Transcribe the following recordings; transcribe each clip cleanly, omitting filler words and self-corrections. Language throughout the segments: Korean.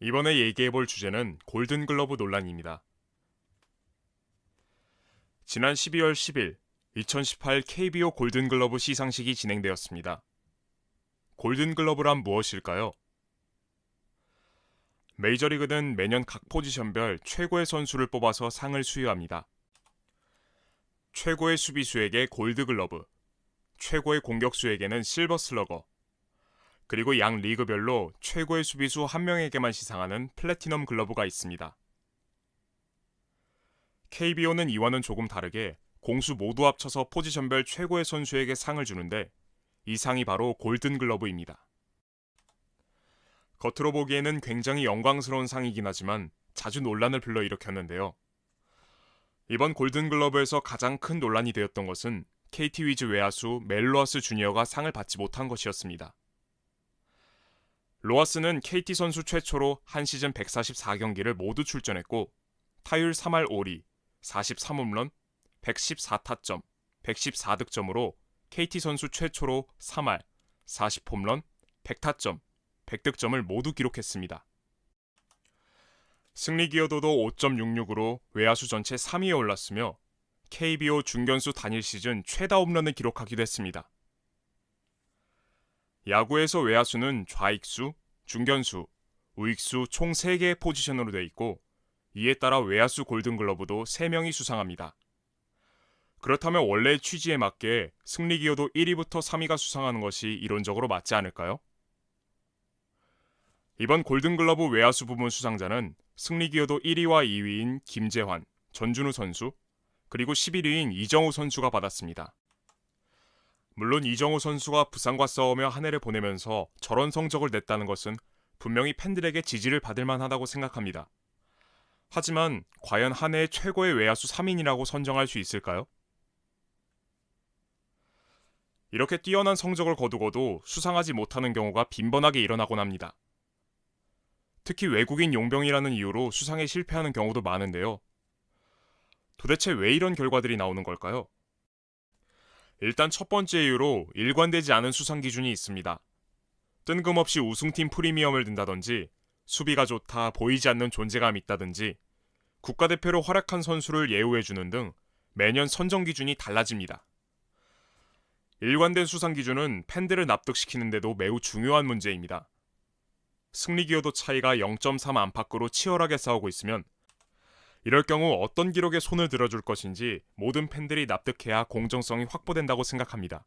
이번에 얘기해볼 주제는 골든글러브 논란입니다. 지난 12월 10일 2018 KBO 골든글러브 시상식이 진행되었습니다. 골든글러브란 무엇일까요? 메이저리그는 매년 각 포지션별 최고의 선수를 뽑아서 상을 수여합니다. 최고의 수비수에게 골드글러브, 최고의 공격수에게는 실버슬러거, 그리고 양 리그별로 최고의 수비수 한 명에게만 시상하는 플래티넘 글러브가 있습니다. KBO는 이와는 조금 다르게 공수 모두 합쳐서 포지션별 최고의 선수에게 상을 주는데 이 상이 바로 골든글러브입니다. 겉으로 보기에는 굉장히 영광스러운 상이긴 하지만 자주 논란을 불러일으켰는데요. 이번 골든글러브에서 가장 큰 논란이 되었던 것은 KT 위즈 외야수 멜 로하스 주니어가 상을 받지 못한 것이었습니다. 로하스는 KT 선수 최초로 한 시즌 144경기를 모두 출전했고 타율 3할 5리, 43홈런, 114타점, 114득점으로 KT 선수 최초로 3할, 40홈런, 100타점, 100득점을 모두 기록했습니다. 승리 기여도도 5.66으로 외야수 전체 3위에 올랐으며 KBO 중견수 단일 시즌 최다 홈런을 기록하기도 했습니다. 야구에서 외야수는 좌익수, 중견수, 우익수 총 3개의 포지션으로 되어 있고 이에 따라 외야수 골든글러브도 3명이 수상합니다. 그렇다면 원래의 취지에 맞게 승리 기여도 1위부터 3위가 수상하는 것이 이론적으로 맞지 않을까요? 이번 골든글러브 외야수 부문 수상자는 승리 기여도 1위와 2위인 김재환, 전준우 선수, 그리고 11위인 이정우 선수가 받았습니다. 물론 이정우 선수가 부상과 싸우며 한 해를 보내면서 저런 성적을 냈다는 것은 분명히 팬들에게 지지를 받을 만하다고 생각합니다. 하지만 과연 한 해의 최고의 외야수 3인이라고 선정할 수 있을까요? 이렇게 뛰어난 성적을 거두고도 수상하지 못하는 경우가 빈번하게 일어나곤 합니다. 특히 외국인 용병이라는 이유로 수상에 실패하는 경우도 많은데요. 도대체 왜 이런 결과들이 나오는 걸까요? 일단 첫 번째 이유로 일관되지 않은 수상 기준이 있습니다. 뜬금없이 우승팀 프리미엄을 든다든지 수비가 좋다, 보이지 않는 존재감이 있다든지 국가대표로 활약한 선수를 예우해주는 등 매년 선정 기준이 달라집니다. 일관된 수상 기준은 팬들을 납득시키는데도 매우 중요한 문제입니다. 승리 기여도 차이가 0.3 안팎으로 치열하게 싸우고 있으면 이럴 경우 어떤 기록에 손을 들어줄 것인지 모든 팬들이 납득해야 공정성이 확보된다고 생각합니다.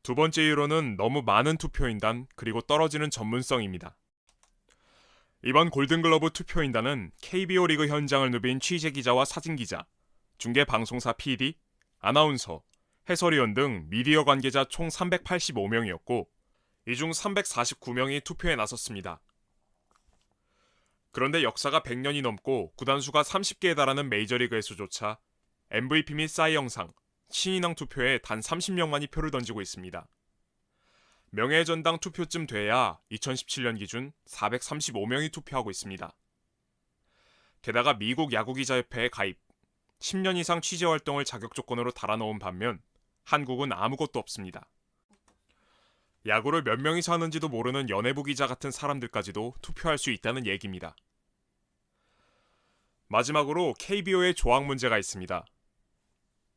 두 번째 이유로는 너무 많은 투표인단 그리고 떨어지는 전문성입니다. 이번 골든글러브 투표인단은 KBO 리그 현장을 누빈 취재기자와 사진기자, 중계방송사 PD, 아나운서, 해설위원 등 미디어 관계자 총 385명이었고 이 중 349명이 투표에 나섰습니다. 그런데 역사가 100년이 넘고 구단수가 30개에 달하는 메이저리그에서조차 MVP 및 사이영상, 신인왕 투표에 단 30명만이 표를 던지고 있습니다. 명예의 전당 투표쯤 돼야 2017년 기준 435명이 투표하고 있습니다. 게다가 미국 야구기자협회에 가입, 10년 이상 취재활동을 자격 조건으로 달아놓은 반면 한국은 아무것도 없습니다. 야구를 몇 명이서 하는지도 모르는 연예부 기자 같은 사람들까지도 투표할 수 있다는 얘기입니다. 마지막으로 KBO에 조항 문제가 있습니다.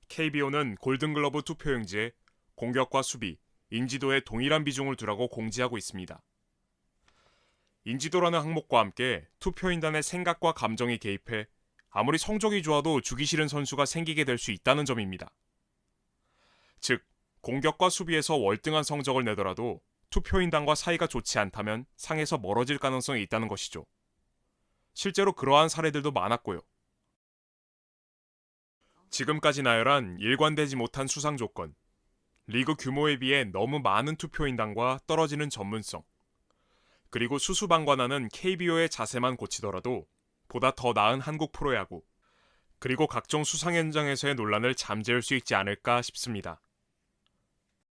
KBO는 골든글러브 투표용지에 공격과 수비, 인지도에 동일한 비중을 두라고 공지하고 있습니다. 인지도라는 항목과 함께 투표인단의 생각과 감정이 개입해 아무리 성적이 좋아도 주기 싫은 선수가 생기게 될 수 있다는 점입니다. 즉, 공격과 수비에서 월등한 성적을 내더라도 투표인단과 사이가 좋지 않다면 상에서 멀어질 가능성이 있다는 것이죠. 실제로 그러한 사례들도 많았고요. 지금까지 나열한 일관되지 못한 수상 조건, 리그 규모에 비해 너무 많은 투표인단과 떨어지는 전문성, 그리고 수수방관하는 KBO의 자세만 고치더라도 보다 더 나은 한국 프로야구, 그리고 각종 수상 현장에서의 논란을 잠재울 수 있지 않을까 싶습니다.